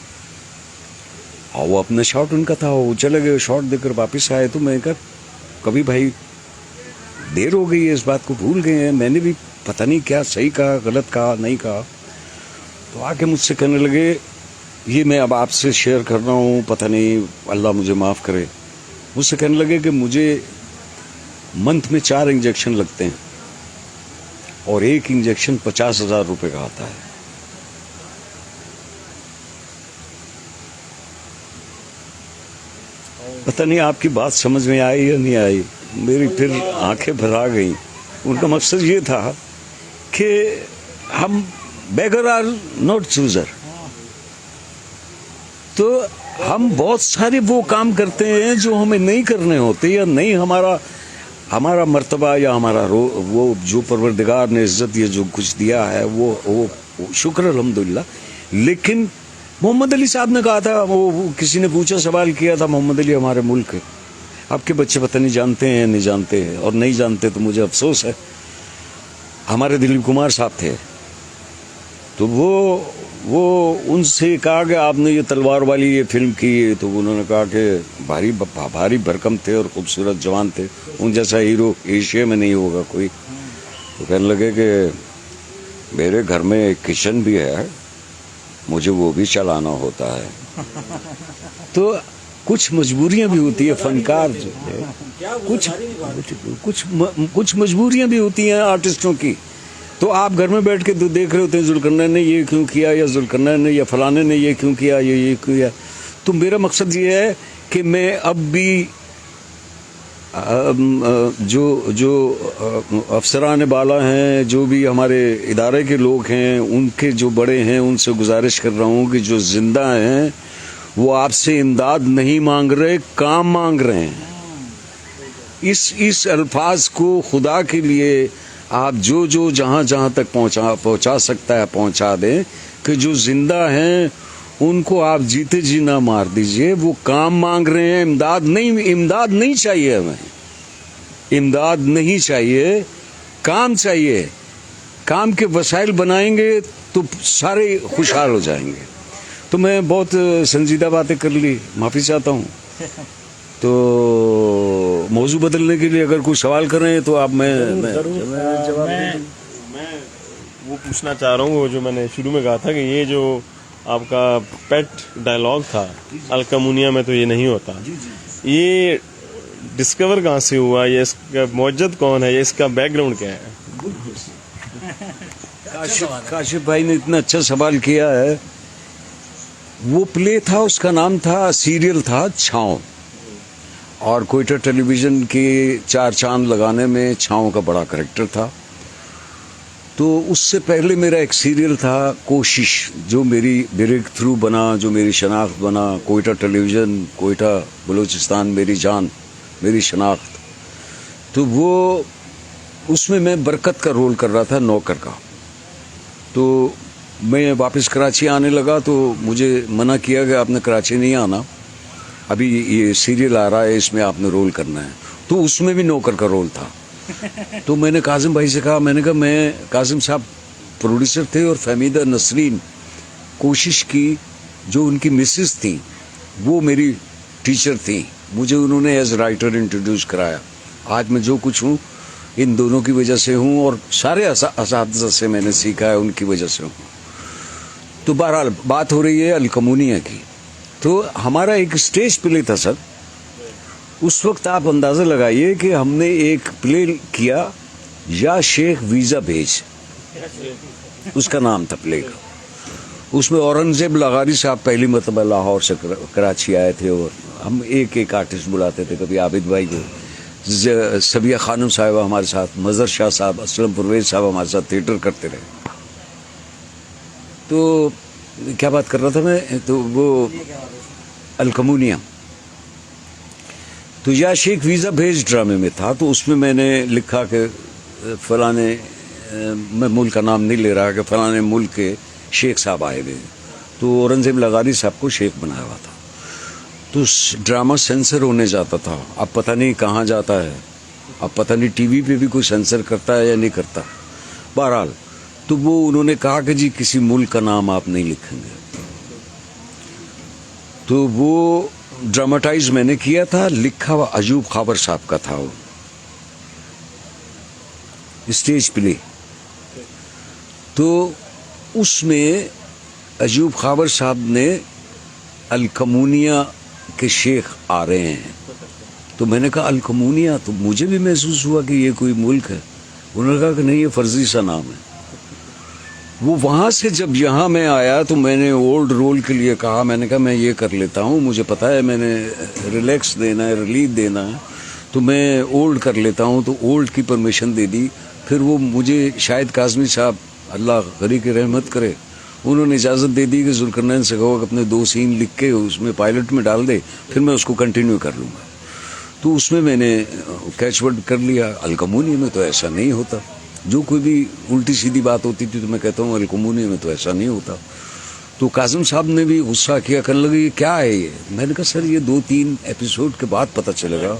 اور وہ اپنا شاٹ ان کا تھا, وہ چلے گئے, شاٹ دے کر واپس آئے. تو میں کہا کبھی بھائی دیر ہو گئی ہے, اس بات کو بھول گئے ہیں, میں نے بھی پتہ نہیں کیا صحیح کہا, غلط کہا, نہیں کہا. تو آ کے مجھ سے کہنے لگے, یہ میں اب آپ سے شیئر کر رہا ہوں, پتہ نہیں اللہ مجھے معاف کرے. مجھ سے کہنے لگے کہ مجھے منتھ میں 4 انجیکشن لگتے ہیں, اور ایک انجیکشن 50,000 روپے کا آتا ہے. پتہ نہیں آپ کی بات سمجھ میں آئی یا نہیں آئی. میری پھر آنکھیں بھر آ گئیں. ان کا مقصد یہ تھا کہ ہم بیگر آر ناٹ چوزر. تو ہم بہت سارے وہ کام کرتے ہیں جو ہمیں نہیں کرنے ہوتے, یا نہیں ہمارا مرتبہ, یا ہمارا وہ جو پروردگار نے عزت یا جو کچھ دیا ہے وہ شکر الحمدللہ. لیکن محمد علی صاحب نے کہا تھا, وہ کسی نے پوچھا, سوال کیا تھا, محمد علی ہمارے ملک آپ کے بچے پتہ نہیں جانتے ہیں نہیں جانتے ہیں, اور نہیں جانتے تو مجھے افسوس ہے. ہمارے دلیپ کمار صاحب تھے, تو وہ ان سے کہا کہ آپ نے یہ تلوار والی یہ فلم کی, تو انہوں نے کہا کہ بھاری بھرکم تھے اور خوبصورت جوان تھے, ان جیسا ہیرو ایشیا میں نہیں ہوگا کوئی. تو کہنے لگے کہ میرے گھر میں ایک کچن بھی ہے, مجھے وہ بھی چلانا ہوتا ہے. تو کچھ مجبوریاں بھی ہوتی ہے فنکار جو ہے, کچھ مجبوریاں بھی ہوتی ہیں آرٹسٹوں کی. تو آپ گھر میں بیٹھ کے دیکھ رہے ہوتے ہیں ذوالقرنین نے یہ کیوں کیا, یا ذوالقرنین نے یا فلانے نے یہ کیوں کیا, یہ کیا. تو میرا مقصد یہ ہے کہ میں اب بھی جو افسران بالا ہیں, جو بھی ہمارے ادارے کے لوگ ہیں, ان کے جو بڑے ہیں, ان سے گزارش کر رہا ہوں کہ جو زندہ ہیں وہ آپ سے امداد نہیں مانگ رہے, کام مانگ رہے ہیں. اس الفاظ کو خدا کے لیے آپ جہاں تک پہنچا سکتا ہے پہنچا دیں, کہ جو زندہ ہیں ان کو آپ جیتے جی نہ مار دیجئے. وہ کام مانگ رہے ہیں, امداد نہیں چاہیے ہمیں, امداد نہیں چاہیے, کام چاہیے. کام کے وسائل بنائیں گے تو سارے خوشحال ہو جائیں گے. تو میں بہت سنجیدہ باتیں کر لی, معافی چاہتا ہوں. تو موضوع بدلنے کے لیے اگر کوئی سوال کر رہے ہیں تو آپ میں جواب دے دوں. میں وہ پوچھنا چاہ رہا ہوں, وہ جو میں نے شروع میں کہا تھا کہ یہ جو آپ کا پیٹ ڈائلاگ تھا الکمونیا میں تو یہ نہیں ہوتا, یہ ڈسکور کہاں سے ہوا, یہ اس کا موجد کون ہے, یہ اس کا بیک گراؤنڈ کیا ہے؟ کاشف بھائی نے اتنا اچھا سوال کیا ہے. وہ پلے تھا, اس کا نام تھا, سیریل تھا چھاؤں, اور کوئٹہ ٹیلی ویژن کی 4 چاند لگانے میں چھاؤں کا بڑا کریکٹر تھا. تو اس سے پہلے میرا ایک سیریل تھا کوشش, جو میری بریک تھرو بنا, جو میری شناخت بنا. کوئٹہ ٹیلی ویژن, کوئٹہ بلوچستان میری جان, میری شناخت. تو وہ اس میں میں برکت کا رول کر رہا تھا, نوکر کا. تو میں واپس کراچی آنے لگا تو مجھے منع کیا کہ آپ نے کراچی نہیں آنا, ابھی یہ سیریل آ رہا ہے, اس میں آپ نے رول کرنا ہے. تو اس میں بھی نوکر کا رول تھا. تو میں نے کاظم بھائی سے کہا, میں نے کہا میں, کاظم صاحب پروڈیوسر تھے, اور فہمیدہ نسرین کوشش کی جو ان کی مسز تھیں وہ میری ٹیچر تھیں, مجھے انہوں نے ایز رائٹر انٹروڈیوس کرایا. آج میں جو کچھ ہوں ان دونوں کی وجہ سے ہوں, اور سارے اساتذہ سے میں نے سیکھا ہے, ان کی وجہ سے ہوں. تو بہرحال بات ہو رہی ہے الکمونیا کی. تو ہمارا ایک اسٹیج پلے تھا سر. اس وقت آپ اندازہ لگائیے کہ ہم نے ایک پلے کیا, یا شیخ ویزا بھیج, اس کا نام تھا پلے کا. اس میں اورنگزیب لغاری صاحب پہلی مرتبہ لاہور سے کراچی آئے تھے, اور ہم ایک آرٹسٹ بلاتے تھے, کبھی عابد بھائی کو, سبیہ خانم صاحبہ ہمارے ساتھ, مظہر شاہ صاحب, اسلم پرویز صاحب ہمارے ساتھ تھیٹر کرتے رہے. تو کیا بات کر رہا تھا میں, تو وہ الکمونیا. تو یا شیخ ویزا بھیج ڈرامے میں تھا. تو اس میں میں نے لکھا کہ فلانے, میں ملک کا نام نہیں لے رہا, کہ فلانے ملک کے شیخ صاحب آئے ہوئے. تو اورنگزیب لغاری صاحب کو شیخ بنایا ہوا تھا. تو ڈرامہ سینسر ہونے جاتا تھا, اب پتہ نہیں کہاں جاتا ہے, اب پتہ نہیں ٹی وی پہ بھی کوئی سینسر کرتا ہے یا نہیں کرتا. بہرحال تو وہ انہوں نے کہا کہ جی کسی ملک کا نام آپ نہیں لکھیں گے. تو وہ ڈراماٹائز میں نے کیا تھا, لکھا ہوا ایوب خاور صاحب کا تھا, وہ اسٹیج پلے. تو اس میں ایوب خاور صاحب نے الکمونیا کے شیخ آ رہے ہیں. تو میں نے کہا الکمونیا, تو مجھے بھی محسوس ہوا کہ یہ کوئی ملک ہے. انہوں نے کہا کہ نہیں, یہ فرضی سا نام ہے. وہ وہاں سے جب یہاں میں آیا تو میں نے اولڈ رول کے لیے کہا, میں نے کہا میں یہ کر لیتا ہوں, مجھے پتا ہے میں نے ریلیکس دینا ہے, ریلیف دینا ہے, تو میں اولڈ کر لیتا ہوں. تو اولڈ کی پرمیشن دے دی. پھر وہ مجھے شاید کاظمی صاحب, اللہ غری کی رحمت کرے, انہوں نے اجازت دے دی کہ ذوالقرنین سے کہو کہ اپنے 2 سین لکھ کے اس میں پائلٹ میں ڈال دے, پھر میں اس کو کنٹینیو کر لوں گا. تو اس میں نے کیچ ورڈ کر لیا. الکمونیا میں تو ایسا نہیں ہوتا. جو کوئی بھی الٹی سیدھی بات ہوتی تھی تو میں کہتا ہوں الکمونیا میں تو ایسا نہیں ہوتا. تو کاظم صاحب نے بھی غصہ کیا, کرنے لگے یہ کیا ہے یہ. میں نے کہا سر یہ 2-3 ایپیسوڈ کے بعد پتہ چلے گا,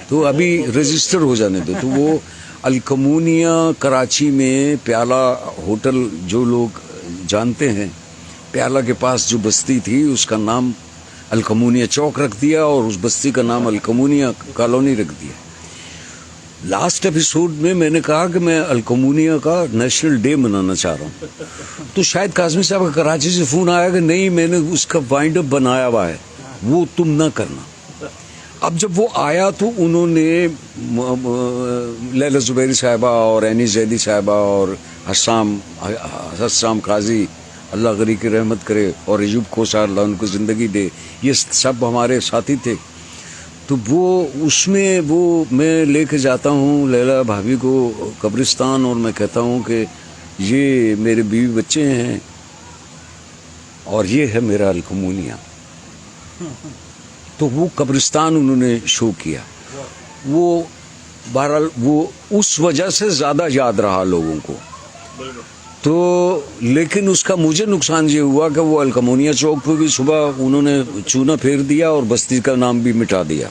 تو ابھی رجسٹر ہو جانے دو. تو وہ الکمونیا کراچی میں پیالہ ہوٹل, جو لوگ جانتے ہیں, پیالہ کے پاس جو بستی تھی اس کا نام الکمونیا چوک رکھ دیا, اور اس بستی کا نام الکمونیا کالونی رکھ دیا. لاسٹ ایپیسوڈ میں نے کہا کہ میں الکمونیا کا نیشنل ڈے منانا چاہ رہا ہوں. تو شاید کاظمی صاحب کا کراچی سے فون آیا کہ نہیں, میں نے اس کا وائنڈ اپ بنایا ہوا ہے, وہ تم نہ کرنا. اب جب وہ آیا تو انہوں نے لیلا زبیری صاحبہ اور اینی زیدی صاحبہ اور حسام قاضی, اللہ غری کی رحمت کرے, اور ایوب کوثر, اللہ ان کو زندگی دے, یہ سب ہمارے ساتھی تھے. تو وہ اس میں وہ میں لے کے جاتا ہوں لیلا بھابھی کو قبرستان, اور میں کہتا ہوں کہ یہ میرے بیوی بچے ہیں اور یہ ہے میرا الکمونیا. تو وہ قبرستان انہوں نے شو کیا. وہ بہرحال وہ اس وجہ سے زیادہ یاد رہا لوگوں کو. तो लेकिन उसका मुझे नुकसान ये हुआ कि वो अलकमोनिया चौक पे भी सुबह उन्होंने चूना फेर दिया और बस्ती का नाम भी मिटा दिया।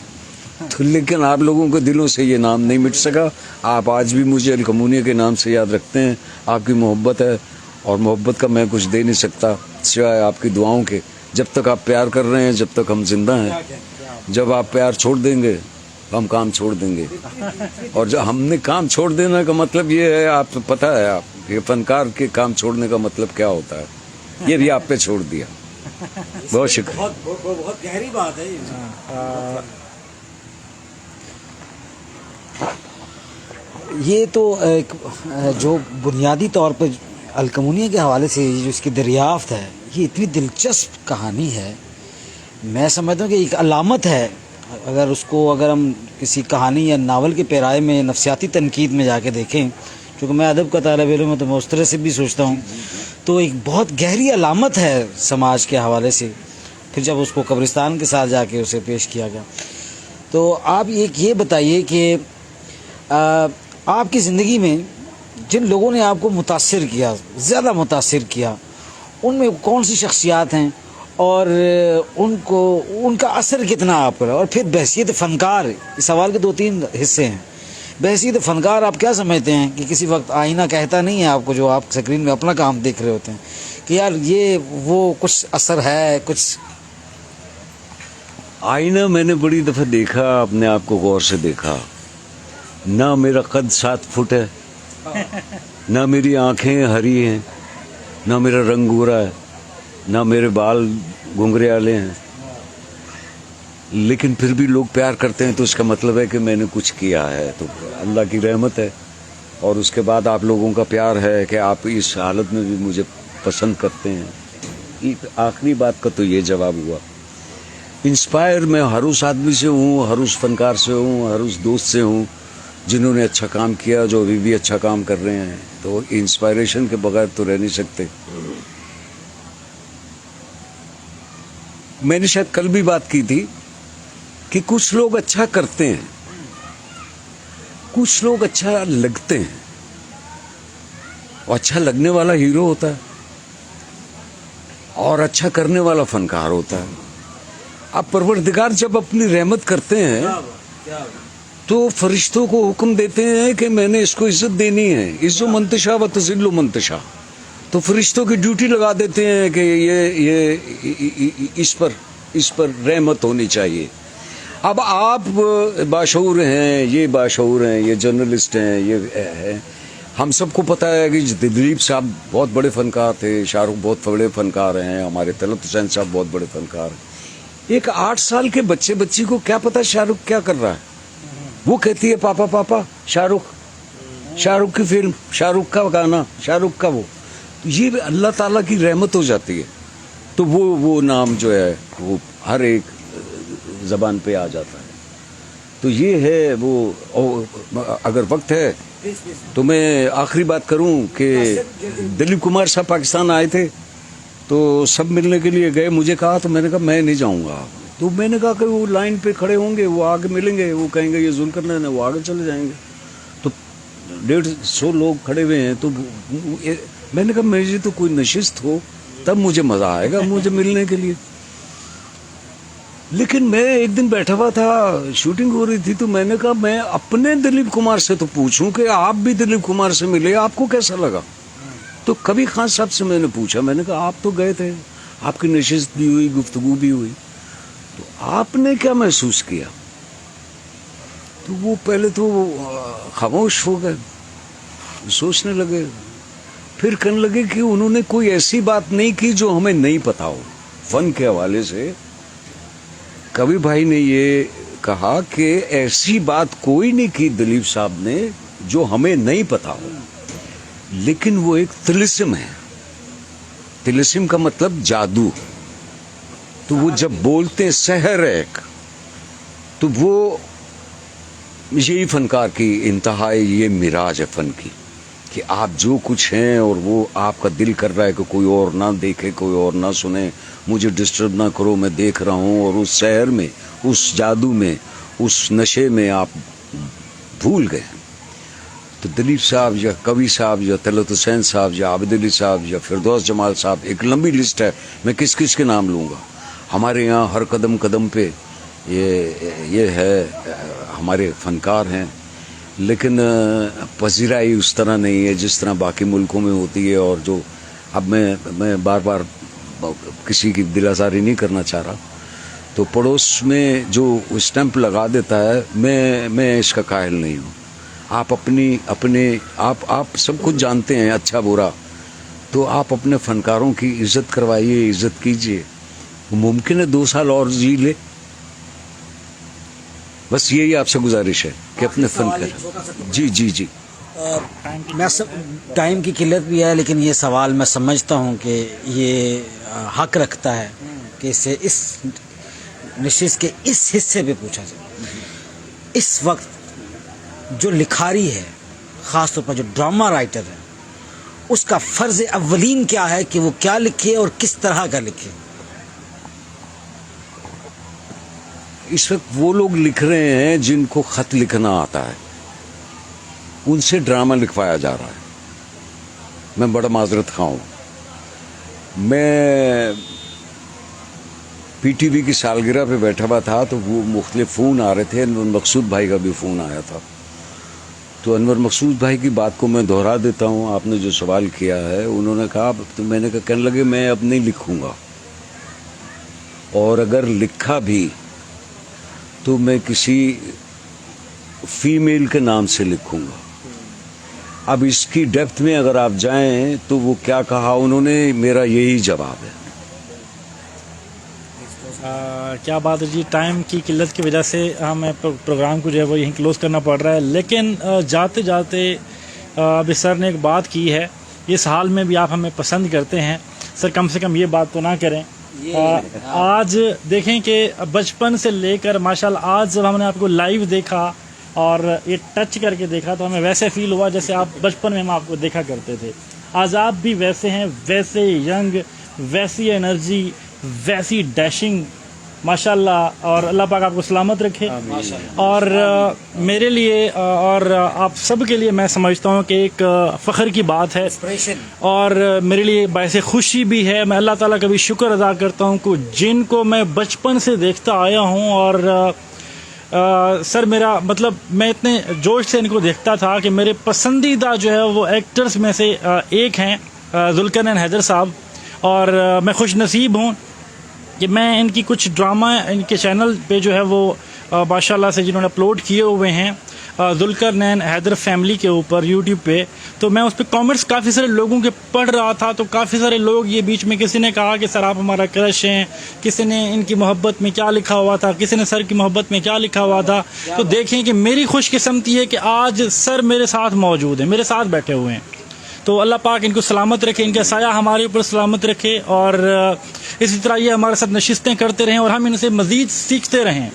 तो लेकिन आप लोगों के दिलों से ये नाम नहीं मिट सका। आप आज भी मुझे अलकमोनिया के नाम से याद रखते हैं। आपकी मोहब्बत है और मोहब्बत का मैं कुछ दे नहीं सकता सिवाय आपकी दुआओं के। जब तक आप प्यार कर रहे हैं, जब तक हम जिंदा हैं। जब आप प्यार छोड़ देंगे हम काम छोड़ देंगे। और जब हमने काम छोड़ देने का मतलब ये है, आप पता है, आप ये फनकार के काम छोड़ने का मतलब क्या होता है, ये भी आप पे छोड़ दिया। बहुत शुक्रिया। बहुत गहरी बात है ये तो एक जो बुनियादी तौर पर अलकमोनिया के हवाले से जो इसकी दरियाफ्त है, ये इतनी दिलचस्प कहानी है। मैं समझता हूँ कि एक अलामत है। अगर हम किसी कहानी या नावल के पैराए में नफसियाती तनकीद में जाके देखें, क्योंकि मैं अदब का तालिब इल्म हूं तो मैं उस तरह से भी सोचता हूँ, तो एक बहुत गहरी अलामत है समाज के हवाले से। फिर जब उसको कब्रिस्तान के साथ जाके उसे पेश किया गया, तो आप ये बताइए कि आपकी ज़िंदगी में जिन लोगों ने आपको मुतासिर किया, ज़्यादा मुतासिर किया, उनमें कौन सी शख्सियात हैं और उनका असर कितना आप पर? और फिर बहसीत फ़नकार, इस सवाल के 2-3 हिस्से हैं। बहसीत फ़नकार आप क्या समझते हैं कि किसी वक्त आईना कहता नहीं है आपको, जो आप स्क्रीन में अपना काम देख रहे होते हैं, कि यार ये वो कुछ असर है कुछ? आईना मैंने बड़ी दफ़ा देखा, अपने आप को गौर से देखा। ना मेरा कद 7 फुट है, ना मेरी आंखें हरी हैं, ना मेरा रंग गोरा है, ना मेरे बाल घुंघराले हैं, लेकिन फिर भी लोग प्यार करते हैं। तो इसका मतलब है कि मैंने कुछ किया है, तो अल्लाह की रहमत है। और उसके बाद आप लोगों का प्यार है कि आप इस हालत में भी मुझे पसंद करते हैं। आखिरी बात का तो ये जवाब हुआ। इंस्पायर मैं हर उस आदमी से हूँ, हर उस फनकार से हूँ, हर उस दोस्त से हूँ जिन्होंने अच्छा काम किया, जो अभी भी अच्छा काम कर रहे हैं। तो इंस्पायरेशन के बगैर तो रह नहीं सकते। मैंने शायद कल भी बात की थी कि कुछ लोग अच्छा करते हैं, कुछ लोग अच्छा लगते हैं, और अच्छा लगने वाला हीरो होता है और अच्छा करने वाला फनकार होता है। अब परवरदिगार जब अपनी रहमत करते हैं तो फरिश्तों को हुक्म देते हैं कि मैंने इसको इज्जत देनी है, इज्जो मंतशा व तज़िल्लु मंतशा। तो फरिश्तों की ड्यूटी लगा देते हैं कि ये इस पर रहमत होनी चाहिए। अब आप बाशऊर हैं, ये बाशऊर हैं, ये जर्नलिस्ट हैं, ये है, हम सबको पता है कि दिलीप साहब बहुत बड़े फनकार थे, शाहरुख बहुत बड़े फनकार हैं, हमारे तलत हुसैन साहब बहुत बड़े फनकार हैं। एक 8 साल के बच्ची को क्या पता शाहरुख क्या कर रहा है? वो कहती है पापा पापा शाहरुख की फिल्म, शाहरुख का गाना, शाहरुख का वो। ये अल्लाह ताला की रहमत हो जाती है। तो वो नाम जो है वो हर एक ज़बान पे आ जाता है। तो ये है वो। अगर वक्त है तो मैं आखिरी बात करूं कि दिलीप कुमार साहब पाकिस्तान आए थे, तो सब मिलने के लिए गए। मुझे कहा, तो मैंने कहा मैं नहीं जाऊंगा। तो मैंने कहा कि वो लाइन पे खड़े होंगे, वो आगे मिलेंगे, वो कहेंगे ये जुल्करनैन है, वो आगे चले जाएंगे। तो 150 लोग खड़े हुए हैं। तो मैंने कहा मेरी तो कोई नशिस्त हो तब मुझे मज़ा आएगा मुझे मिलने के लिए। लेकिन मैं एक दिन बैठा हुआ था, शूटिंग हो रही थी, तो मैंने कहा मैं अपने दिलीप कुमार से तो पूछूं कि आप भी दिलीप कुमार से मिले, आपको कैसा लगा? तो कबीर खान साहब से मैंने पूछा, मैंने कहा आप तो गए थे, आपकी नशिस्त भी हुई, गुफ्तगू भी हुई, तो आपने क्या महसूस किया? तो वो पहले तो खामोश हो गए, सोचने लगे, फिर कहने लगे कि उन्होंने कोई ऐसी बात नहीं की जो हमें नहीं पता हो। फन के हवाले से कबीर भाई ने ये कहा कि ऐसी बात कोई नहीं की दिलीप साहब ने जो हमें नहीं पता हो, लेकिन वो एक तिलिस्म है। तिलिस्म का मतलब जादू। तो वो जब बोलते हैं सहर एक, तो वो यही फनकार की इंतहा है, ये मिराज है फन की, कि आप जो कुछ हैं और वो आपका दिल कर रहा है कि कोई और ना देखे, कोई और ना सुने, मुझे डिस्टर्ब ना करो, मैं देख रहा हूँ। और उस शहर में, उस जादू में, उस नशे में आप भूल गए। تو دلیپ صاحب یا کبھی صاحب یا طلعت حسین صاحب یا عابد علی صاحب یا فردوس جمال صاحب، ایک لمبی لسٹ ہے، میں کس کس کے نام لوں گا. ہمارے یہاں ہر قدم قدم پہ یہ ہے، ہمارے فنکار ہیں، لیکن پذیرائی اس طرح نہیں ہے جس طرح باقی ملکوں میں ہوتی ہے. اور جو اب میں بار بار کسی کی دل آزاری نہیں کرنا چاہ رہا، تو پڑوس میں جو اسٹیمپ لگا دیتا ہے میں اس کا قائل نہیں ہوں. آپ آپ سب کچھ جانتے ہیں اچھا برا، تو آپ اپنے فنکاروں کی عزت کروائیے، عزت کیجیے. ممکن ہے 2 سال اور جی لے، بس یہی آپ سے گزارش ہے کہ اپنے فنکار. جی میں ٹائم کی قلت بھی ہے، لیکن یہ سوال میں سمجھتا ہوں کہ یہ حق رکھتا ہے کہ اسے اس نشست کے اس حصے پہ پوچھا جائے. اس وقت جو لکھاری ہے، خاص طور پر جو ڈرامہ رائٹر ہے، اس کا فرض اولین کیا ہے کہ وہ کیا لکھے اور کس طرح کا لکھے؟ اس وقت وہ لوگ لکھ رہے ہیں جن کو خط لکھنا آتا ہے، ان سے ڈرامہ لکھوایا جا رہا ہے. میں بڑا معذرت خواہ ہوں. میں پی ٹی وی کی سالگرہ پہ بیٹھا ہوا تھا تو وہ مختلف فون آ رہے تھے. انور مقصود بھائی کا بھی فون آیا تھا. تو انور مقصود بھائی کی بات کو میں دہرا دیتا ہوں. آپ نے جو سوال کیا ہے، انہوں نے کہا، تو میں نے کہنے لگے میں اب نہیں لکھوں گا، اور اگر لکھا بھی تو میں کسی فیمیل کے نام سے لکھوں گا. اب اس کی ڈیپتھ میں اگر آپ جائیں تو وہ کیا کہا انہوں نے، میرا یہی جواب ہے. کیا بات ہے جی، ٹائم کی قلت کی وجہ سے ہمیں پروگرام کو جو ہے وہ یہیں کلوز کرنا پڑ رہا ہے. لیکن جاتے جاتے ابھی سر نے ایک بات کی ہے، اس حال میں بھی آپ ہمیں پسند کرتے ہیں. سر کم سے کم یہ بات تو نہ کریں. آج دیکھیں کہ بچپن سے لے کر ماشاءاللہ آج جب ہم نے آپ کو لائیو دیکھا اور یہ ٹچ کر کے دیکھا تو ہمیں ویسے فیل ہوا جیسے آپ بچپن میں ہم آپ کو دیکھا کرتے تھے. آج آپ بھی ویسے ہیں، ویسے ینگ، ویسی انرجی، ویسی ڈیشنگ ماشاءاللہ. اور اللہ پاک آپ کو سلامت رکھے. اور میرے لیے اور آپ سب کے لیے میں سمجھتا ہوں کہ ایک فخر کی بات ہے اور میرے لیے باعث خوشی بھی ہے. میں اللہ تعالیٰ کا بھی شکر ادا کرتا ہوں کہ جن کو میں بچپن سے دیکھتا آیا ہوں. اور سر میرا مطلب میں اتنے جوش سے ان کو دیکھتا تھا کہ میرے پسندیدہ جو ہے وہ ایکٹرز میں سے ایک ہیں ذوالقرنین حیدر صاحب. اور میں خوش نصیب ہوں کہ میں ان کی کچھ ڈرامہ ان کے چینل پہ جو ہے وہ ماشاءاللہ سے جنہوں نے اپلوڈ کیے ہوئے ہیں ذوالقرنین حیدر فیملی کے اوپر یوٹیوب پہ، تو میں اس پہ کامنٹس کافی سارے لوگوں کے پڑھ رہا تھا. تو کافی سارے لوگ یہ بیچ میں کسی نے کہا کہ سر آپ ہمارا کرش ہیں، کسی نے ان کی محبت میں کیا لکھا ہوا تھا، کسی نے سر کی محبت میں کیا لکھا ہوا تھا. تو دیکھیں کہ میری خوش قسمتی ہے کہ آج سر میرے ساتھ موجود ہیں، میرے ساتھ بیٹھے ہوئے ہیں. تو اللہ پاک ان کو سلامت رکھے، ان کا سایہ ہمارے اوپر سلامت رکھے، اور اسی طرح یہ ہمارے ساتھ نشستیں کرتے رہیں اور ہم ان سے مزید سیکھتے رہیں.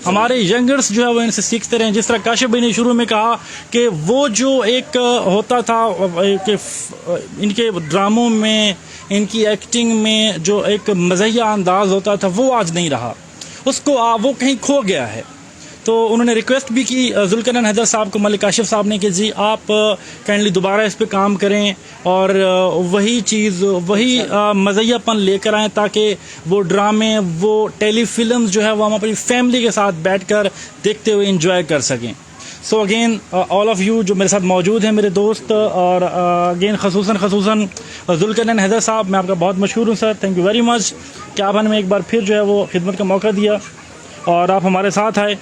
ہمارے ینگرز جو ہے وہ ان سے سیکھتے رہیں. جس طرح کاشف بھائی نے شروع میں کہا کہ وہ جو ایک ہوتا تھا کہ ان کے ڈراموں میں، ان کی ایکٹنگ میں جو ایک مزاحیہ انداز ہوتا تھا وہ آج نہیں رہا، اس کو وہ کہیں کھو گیا ہے. تو انہوں نے ریکویسٹ بھی کی ذوالقرنین حیدر صاحب کو، ملک کاشف صاحب نے، کہ جی آپ کائنڈلی دوبارہ اس پہ کام کریں اور وہی چیز، وہی مزاحیہ پن لے کر آئیں تاکہ وہ ڈرامے، وہ ٹیلی فلمز جو ہے وہ ہم اپنی فیملی کے ساتھ بیٹھ کر دیکھتے ہوئے انجوائے کر سکیں. So again all of you جو میرے ساتھ موجود ہیں میرے دوست، اور اگین خصوصاً ذوالقرنین حیدر صاحب، میں آپ کا بہت مشہور ہوں سر. تھینک یو ویری مچ کہ آپ نے ایک بار پھر جو ہے وہ خدمت کا موقع دیا اور آپ ہمارے ساتھ آئے.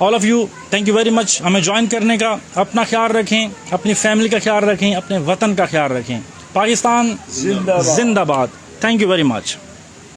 All of you thank you very much ہمیں جوائن کرنے کا. اپنا خیال رکھیں، اپنی فیملی کا خیال رکھیں، اپنے وطن کا خیال رکھیں. پاکستان زندہ باد. Thank you very much.